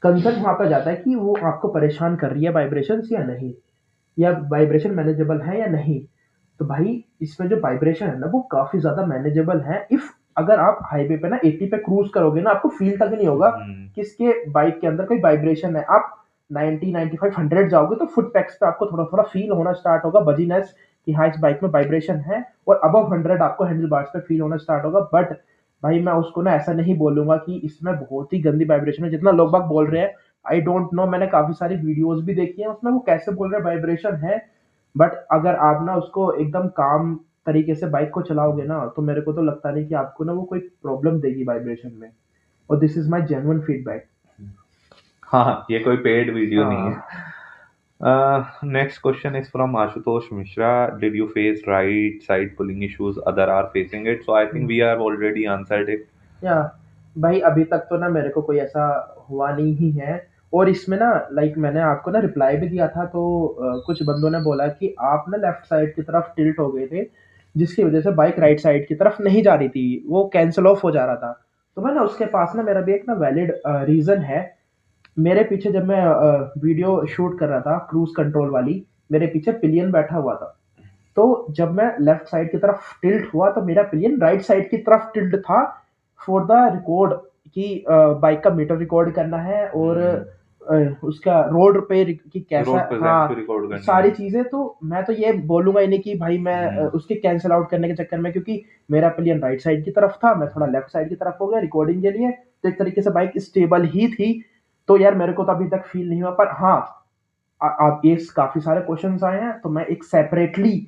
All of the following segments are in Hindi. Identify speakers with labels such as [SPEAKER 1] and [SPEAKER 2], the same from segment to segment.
[SPEAKER 1] कंसर्न वहाँ पे जाता है कि वो आपको परेशान कर रही है वाइब्रेशंस या नहीं, या वाइब्रेशन मैनेजेबल है या नहीं। तो भाई इसमें जो वाइब्रेशन है ना वो काफी ज्यादा मैनेजेबल है। इफ अगर आप हाईवे पे ना 80 पे क्रूज करोगे ना, आपको फील तक नहीं होगा
[SPEAKER 2] हम्म।
[SPEAKER 1] कि इसके बाइक के अंदर कोई वाइब्रेशन है। आप 90 95 100 जाओगे तो फुट पैक्स पे आपको थोड़ा थोड़ा फील होना स्टार्ट होगा, बजीनेस, कि हाँ इस बाइक में वाइब्रेशन है। और अबव 100 आपको हैंडल बार्स पे फील होना स्टार्ट होगा। बट भाई मैं उसको ना ऐसा नहीं बोलूंगा कि इसमें बहुत ही गंदी वाइब्रेशन है जितना लोग बाग बोल रहे हैं। आई डोंट नो, मैंने काफी सारी वीडियोस भी देखी है उसमें वो कैसे बोल रहे हैं वाइब्रेशन है। बट अगर आप ना उसको एकदम काम तरीके से बाइक को चलाओगे ना तो मेरे को तो लगता नहीं कि आपको ना वो कोई प्रॉब्लम देगी वाइब्रेशन में। और this is my genuine feedback.
[SPEAKER 2] हाँ, ये कोई पेड वीडियो नहीं है।
[SPEAKER 1] हाँ।
[SPEAKER 2] Next question is from Ashutosh Mishra. Did you face right side pulling issues? Other are facing it. So I think we have already answered it.
[SPEAKER 1] या भाई अभी तक तो ना मेरे को कोई ऐसा हुआ नहीं ही है। और इसमें ना लाइक मैंने आपको ना रिप्लाई भी दिया था तो कुछ बंदों ने बोला कि आप ना लेफ्ट साइड की तरफ टिल्ट हो गए थे, जिसकी वजह से बाइक राइट साइड की तरफ नहीं जा रही थी, वो कैंसिल ऑफ हो जा रहा था। तो मैं ना उसके पास ना मेरा भी एक ना वैलिड रीजन है। मेरे पीछे जब मैं वीडियो शूट कर रहा था क्रूज कंट्रोल वाली, मेरे पीछे पिलियन बैठा हुआ था। तो जब मैं लेफ्ट साइड की तरफ टिल्ट हुआ तो मेरा पिलियन राइट साइड की तरफ टिल्ट था, फॉर द रिकॉर्ड कि बाइक का मीटर रिकॉर्ड करना है और उसका रोड पे कि कैसा,
[SPEAKER 2] रोड प्रेजेंस भी
[SPEAKER 1] हाँ
[SPEAKER 2] रिकॉर्ड करनी है।
[SPEAKER 1] सारी चीजें। तो मैं तो ये बोलूंगा ही नहीं कि भाई मैं
[SPEAKER 2] हम्म।
[SPEAKER 1] उसके कैंसिल आउट करने के चक्कर में, क्योंकि मेरा पिलियन राइट साइड की तरफ था, मैं थोड़ा लेफ्ट साइड की तरफ हो गया रिकॉर्डिंग के लिए, तो एक तरीके से बाइक स्टेबल ही थी। तो यार मेरे को तो अभी तक फील नहीं हुआ। पर हाँ, आप ये काफी सारे क्वेश्चंस आए हैं तो मैं एक सेपरेटली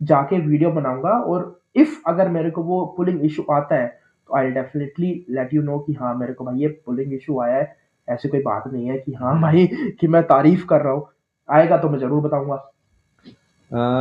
[SPEAKER 1] जाके वीडियो बनाऊंगा। और इफ अगर मेरे को वो पुलिंग इशू आता है तो I definitely let you know कि हाँ मेरे को भाई ये पुलिंग इशू आया है। ऐसी कोई बात नहीं है कि हाँ भाई कि मैं तारीफ कर रहा हूँ, आएगा तो मैं जरूर बताऊंगा।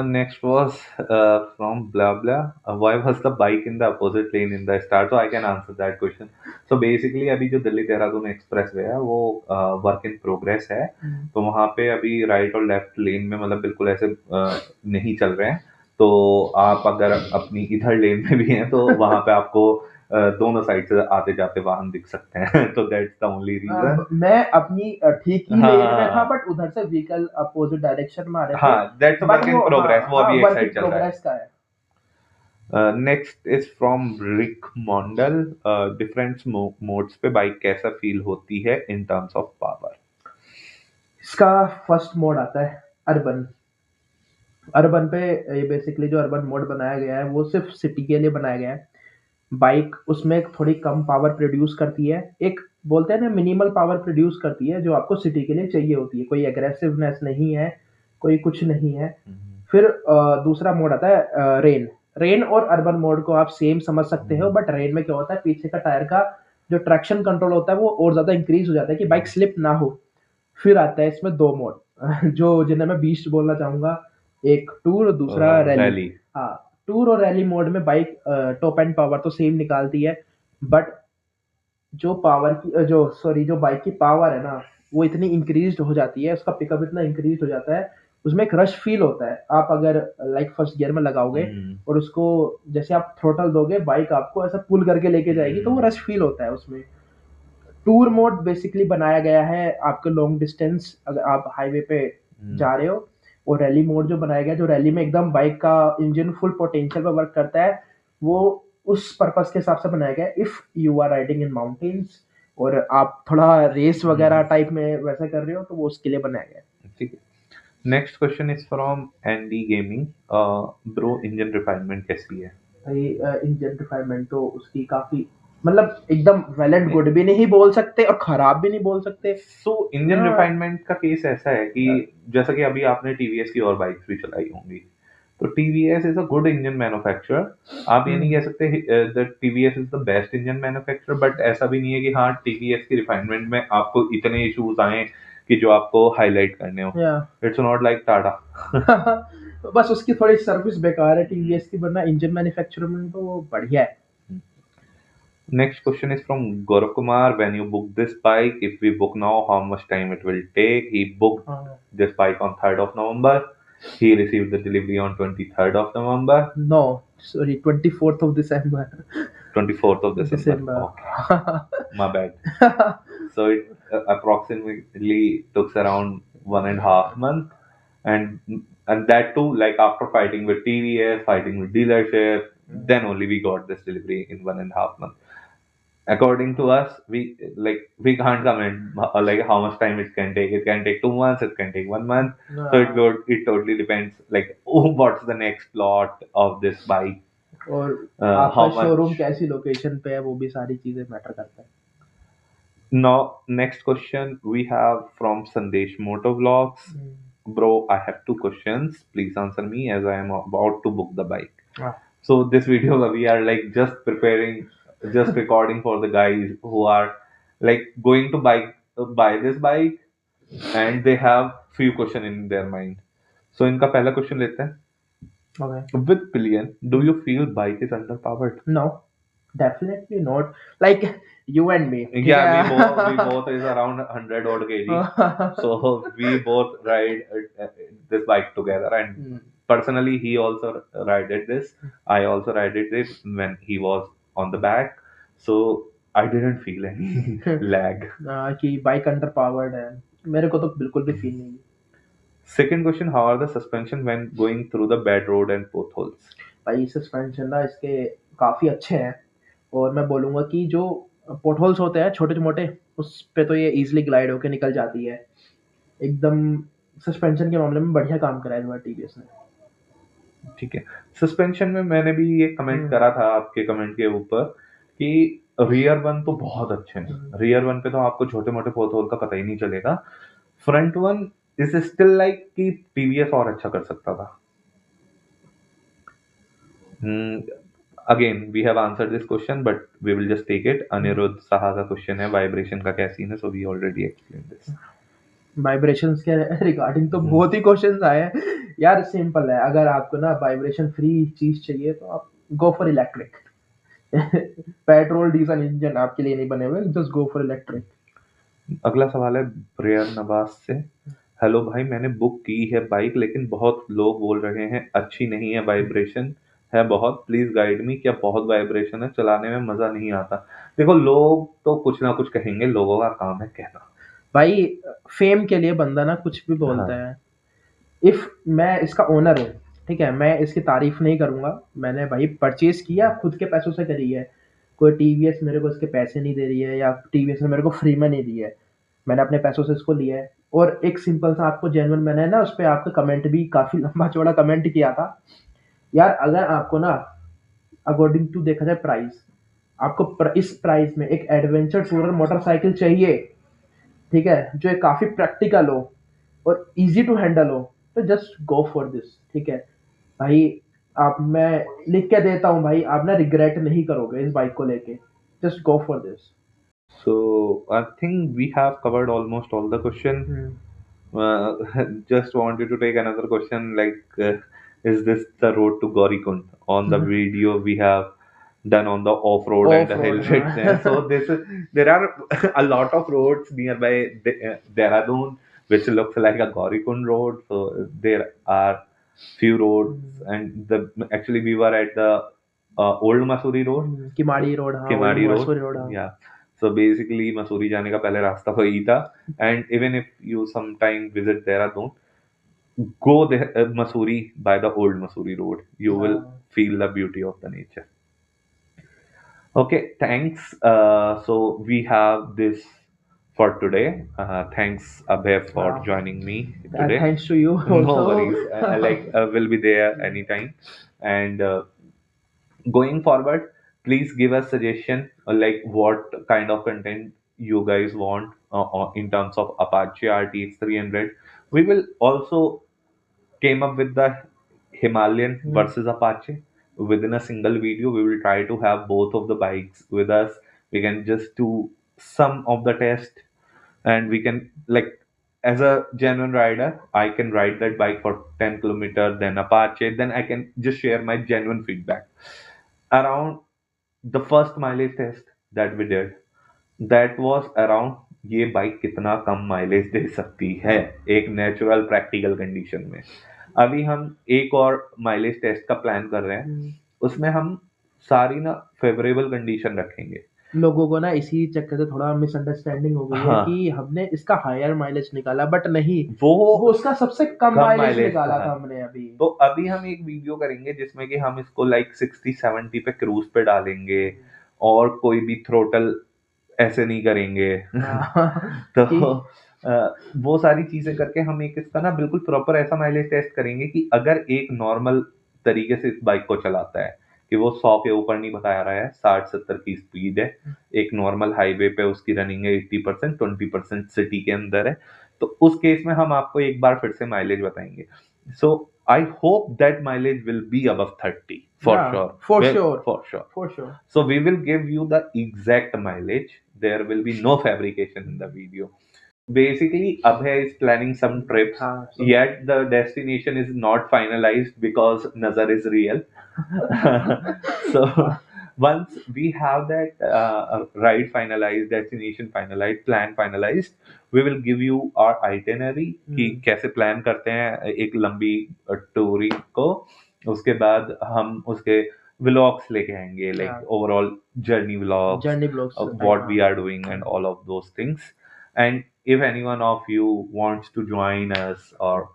[SPEAKER 2] Next was from blah blah. Why was the bike in the opposite lane in the start? So I can answer that question. So basically अभी जो दिल्ली देहरादून एक्सप्रेस वे है वो वर्क इन प्रोग्रेस है। तो वहाँ पे अभी राइट और लेफ्ट लेन में मतलब बिल्कुल ऐसे नहीं चल रहे हैं। तो आप अगर अपनी इधर लेन में भी हैं तो वहाँ पे आपको दोनों साइड से आते जाते वाहन दिख सकते हैं। तो दैट्स द ओनली रीजन।
[SPEAKER 1] मैं अपनी ठीक ही
[SPEAKER 2] हाँ
[SPEAKER 1] लेन में था,
[SPEAKER 2] हाँ
[SPEAKER 1] बट उधर से व्हीकल अपोजिट डायरेक्शन में आ रहे थे।
[SPEAKER 2] हाँ, दैट्स
[SPEAKER 1] बट
[SPEAKER 2] वर्क इन
[SPEAKER 1] वो हाँ
[SPEAKER 2] प्रोग्रेस, वो
[SPEAKER 1] हाँ
[SPEAKER 2] अभी एक
[SPEAKER 1] वर्क
[SPEAKER 2] साइड
[SPEAKER 1] इन
[SPEAKER 2] चल रहा है।
[SPEAKER 1] प्रोग्रेस का है।
[SPEAKER 2] Next is from Rik Mondal. Different modes पे बाइक कैसा फील होती है इन टर्म्स ऑफ पावर?
[SPEAKER 1] इसका फर्स्ट मोड आता है अर्बन। अर्बन पे ये बेसिकली जो अर्बन मोड बनाया गया है वो सिर्फ सिटी के लिए बनाया गया है। बाइक उसमें थोड़ी कम पावर प्रोड्यूस करती है, एक बोलते हैं ना मिनिमल पावर प्रोड्यूस करती है जो आपको सिटी के लिए चाहिए होती है। कोई एग्रेसिवनेस नहीं है, कोई कुछ नहीं है। फिर दूसरा मोड आता है रेन। रेन और अर्बन मोड को आप सेम समझ सकते हो, बट रेन में क्या होता है पीछे का टायर का जो ट्रैक्शन कंट्रोल होता है वो और ज्यादा इंक्रीज हो जाता है कि बाइक स्लिप ना हो। फिर आता है इसमें दो मोड जो जिन्हें मैं बीस्ट बोलना चाहूंगा, एक टूर और दूसरा रैली।
[SPEAKER 2] रैली।
[SPEAKER 1] हाँ, टूर और रैली मोड में बाइक टॉप एंड पावर तो सेम निकालती है, बट जो पावर की जो सॉरी जो बाइक की पावर है ना वो इतनी इंक्रीज हो जाती है, उसका पिकअप इतना इंक्रीज हो जाता है, उसमें एक रश फील होता है। आप अगर लाइक फर्स्ट गियर में लगाओगे और उसको जैसे आप थ्रोटल दोगे बाइक आपको ऐसा पुल करके लेके जाएगी, तो वो रश फील होता है उसमें। टूर मोड बेसिकली बनाया गया है आपके लॉन्ग डिस्टेंस अगर आप हाईवे पे जा रहे हो। और रैली मोड जो बनाया गया है, जो रैली में एकदम बाइक का इंजन फुल पोटेंशियल पे वर्क करता है, वो उस पर्पस के हिसाब से बनाया गया है if you are riding in mountains और आप थोड़ा रेस वगैरह टाइप में वैसा कर रहे हो तो वो उसके लिए बनाया गया है।
[SPEAKER 2] ठीक है। Next question is from Andy gaming. Bro, engine refinement कैसी है?
[SPEAKER 1] भाई इंजन रिफाइनमेंट तो उसकी काफी मतलब एकदम वेल एंड गुड भी नहीं बोल सकते और खराब भी नहीं बोल सकते।
[SPEAKER 2] सो इंजन
[SPEAKER 1] हाँ,
[SPEAKER 2] रिफाइनमेंट का केस ऐसा है कि जैसा कि अभी आपने टीवीएस की और बाइक्स भी चलाई होंगी, तो TVS is a good engine manufacturer. आप ये नहीं कह सकते that TVS is the best engine manufacturer, but ऐसा भी नहीं है कि हाँ टीवीएस की रिफाइनमेंट में आपको इतने इश्यूज आए कि जो आपको हाईलाइट करने हो।
[SPEAKER 1] या
[SPEAKER 2] इट्स नॉट लाइक टाटा।
[SPEAKER 1] बस उसकी थोड़ी सर्विस बेकार है टीवीएस की, वरना इंजन मैन्युफैक्चरिंग में तो वो बढ़िया है।
[SPEAKER 2] Next question is from Gaurav Kumar. When you book this bike, if we book now, how much time it will take? He booked
[SPEAKER 1] हाँ,
[SPEAKER 2] this bike on 3rd of November. He received the delivery on 23rd of November,
[SPEAKER 1] no sorry 24th of December.
[SPEAKER 2] 24th of December.
[SPEAKER 1] December.
[SPEAKER 2] Okay, my bad. So it approximately took around 1.5 months, and that too, like after fighting with TVS, fighting with dealership, then only we got this delivery in 1.5 months. According to us, we can't comment like how much time it can take. It can take 2 months, it can take 1 month. So it totally depends, like what's the next plot of this bike,
[SPEAKER 1] और आपका
[SPEAKER 2] how
[SPEAKER 1] शोरूम
[SPEAKER 2] much.
[SPEAKER 1] कैसी लोकेशन पे है वो भी सारी चीजें मैटर करता है.
[SPEAKER 2] Now, next question we have from Sandesh Motovlogs. Bro, I have two questions. Please answer me as I am about to book the bike.
[SPEAKER 1] Ah.
[SPEAKER 2] So this video we are like just preparing, just recording for the guys who are like going to buy this bike, and they have few question in their mind. So इनका पहला question लेते हैं.
[SPEAKER 1] Okay.
[SPEAKER 2] With Pillion, do you feel bike is underpowered?
[SPEAKER 1] No, definitely not. Like you and me. ठीक
[SPEAKER 2] Yeah,
[SPEAKER 1] है?
[SPEAKER 2] we both is around 100 odd kg. So we both ride this bike together, and personally he also rided this. I also rided it when he was on the back, so I didn't feel any lag.
[SPEAKER 1] कि बाइक अंडर पावर्ड है, मेरे को तो बिल्कुल भी फील नहीं.
[SPEAKER 2] Second question, how are the suspension when going through the bad road and potholes?
[SPEAKER 1] भाई सस्पेंशन ना इसके काफ़ी अच्छे हैं, और मैं बोलूँगा कि जो पोटहोल्स होते हैं छोटे मोटे, उस पे तो ये इजीली ग्लाइड होके निकल जाती है एकदम. सस्पेंशन के मामले में बढ़िया काम करा है इस बार टीवीएस ने.
[SPEAKER 2] ठीक है. सस्पेंशन में मैंने भी ये कमेंट करा था आपके कमेंट के ऊपर कि रियर वन तो बहुत अच्छे हैं. रियर वन पे तो आपको छोटे मोटे पोथोल का पता ही नहीं चलेगा. Front one is still like कि टीवीएस और अच्छा कर सकता था. Again we have answered this question but we will just take it. Anirudh Saha का क्वेश्चन है वाइब्रेशन का क्या सीन है, so we already explain this.
[SPEAKER 1] Vibrations के रिगार्डिंग तो बहुत ही क्वेश्चंस आए हैं यार. सिंपल है, अगर आपको ना वाइब्रेशन फ्री चीज चाहिए तो आप go for electric. Petrol diesel engine आपके लिए नहीं बने हुए, जस्ट गो फॉर इलेक्ट्रिक.
[SPEAKER 2] अगला सवाल है प्रेयर नवाज से. हेलो भाई, मैंने बुक की है बाइक लेकिन बहुत लोग बोल रहे हैं अच्छी नहीं है, वाइब्रेशन है बहुत, प्लीज गाइड मी. क्या बहुत वाइब्रेशन है, चलाने में मजा नहीं आता? देखो, लोग तो कुछ ना कुछ कहेंगे, लोगों का काम है कहना.
[SPEAKER 1] भाई फेम के लिए बंदा ना कुछ भी बोलता है. इफ मैं इसका ओनर हूँ, ठीक है, मैं इसकी तारीफ नहीं करूंगा. मैंने भाई परचेज किया, खुद के पैसों से करी है. कोई टीवीएस मेरे को इसके पैसे नहीं दे रही है, या टीवीएस ने मेरे को फ्री में नहीं दी है. मैंने अपने पैसों से इसको लिया है. और एक सिंपल सा आपको जेन्युइन, मैंने ना उस पर आपका कमेंट भी काफी लंबा चौड़ा कमेंट किया था यार. अगर आपको ना अकॉर्डिंग टू देखा जाए प्राइस, आपको इस प्राइस में एक एडवेंचर टूरर मोटरसाइकिल चाहिए, ठीक है, जो काफी प्रैक्टिकल हो और इजी टू हैंडल हो, तो जस्ट गो फॉर दिस. ठीक है भाई, आप, मैं लिख के देता हूँ भाई, आप ना रिग्रेट नहीं करोगे इस बाइक को लेके. Just go for this.
[SPEAKER 2] So I think we have covered almost all the question. Just wanted to take another question, like is this the road to Gaurikund? On the video we have done on the off-road and the
[SPEAKER 1] Off-road,
[SPEAKER 2] hill trails. So there are a lot of roads nearby Dehradun which looks like a Gaurikund road. So there are few roads, and actually we were at the old Masuri road.
[SPEAKER 1] Kimadi road, हाँ,
[SPEAKER 2] Kimadi road.
[SPEAKER 1] मसूरी रोड, हाँ.
[SPEAKER 2] Yeah. So basically मसूरी जाने का पहले रास्ता वही था. And even if you sometime visit Dehradun, go there, Masuri by the old Masuri road. You will feel the beauty of the nature. Okay, thanks. So we have this for today. Thanks Abhay for joining me today.
[SPEAKER 1] Thanks to you
[SPEAKER 2] No
[SPEAKER 1] also.
[SPEAKER 2] worries. We'll be there anytime. And going forward, please give us suggestion like what kind of content you guys want in terms of Apache RTX 300. We will also came up with the Himalayan versus Apache within a single video. We will try to have both of the bikes with us. We can just do some of the test, and we can, like, as a genuine rider, I can ride that bike for 10 kilometers, then Apache, then I can just share my genuine feedback around the first mileage test that we did. That was around ये बाइक कितना कम माइलेज दे सकती है एक नेचुरल प्रैक्टिकल कंडीशन में. अभी हम एक और माइलेज टेस्ट का प्लान कर रहे हैं. उसमें हम सारी ना फेवरेबल कंडीशन रखेंगे.
[SPEAKER 1] लोगों को ना इसी चक्कर से थोड़ा मिसअंडरस्टैंडिंग हो गई है
[SPEAKER 2] हाँ,
[SPEAKER 1] कि हमने इसका हायर माइलेज निकाला, बट नहीं,
[SPEAKER 2] वो
[SPEAKER 1] वो उसका सबसे कम
[SPEAKER 2] कम
[SPEAKER 1] माइलेज
[SPEAKER 2] माइलेज
[SPEAKER 1] निकाला
[SPEAKER 2] था।
[SPEAKER 1] था हमने अभी।
[SPEAKER 2] तो अभी हम एक वीडियो करेंगे जिसमें कि हम इसको लाइक 60-70 पे क्रूज पे डालेंगे, और कोई भी थ्रोटल ऐसे नहीं करेंगे।
[SPEAKER 1] हाँ कि
[SPEAKER 2] तो वो सारी चीजें करके हम एक इसका ना बिल्कुल प्रॉपर ऐसा माइलेज टेस्ट करेंगे कि अगर एक नॉर्मल तरीके से इस बाइक को चलाता है, कि वो 100 के ऊपर नहीं बता रहा है, 60-70 की स्पीड है, एक नॉर्मल हाईवे पे उसकी रनिंग है 80%, 20% सिटी के अंदर है, तो उस केस में हम आपको एक बार फिर से माइलेज बताएंगे। So I hope that mileage will be above 30 for
[SPEAKER 1] या
[SPEAKER 2] sure,
[SPEAKER 1] for
[SPEAKER 2] well
[SPEAKER 1] sure,
[SPEAKER 2] for sure.
[SPEAKER 1] For sure.
[SPEAKER 2] So we will give you the exact mileage. There will be no fabrication in the video. Basically, Abhay is planning some trips.
[SPEAKER 1] हाँ सब।
[SPEAKER 2] Yet the destination is not finalized because Nazar is real. So once we have that ride finalized, destination finalized, plan finalized, we will give you our itinerary कि कैसे प्लान करते हैं एक लंबी टूरिंग को। उसके बाद हम उसके व्लॉग्स लेके आएंगे,
[SPEAKER 1] या
[SPEAKER 2] like overall journey vlogs,
[SPEAKER 1] journey blogs type,
[SPEAKER 2] what
[SPEAKER 1] हाँ।
[SPEAKER 2] we are doing and all of those things. And if anyone of you wants to join us or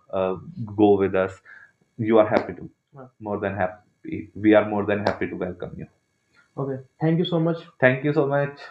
[SPEAKER 2] go with us, you are happy to, more than happy. We are more than happy to welcome you.
[SPEAKER 1] Okay, thank you so much.
[SPEAKER 2] Thank you so much.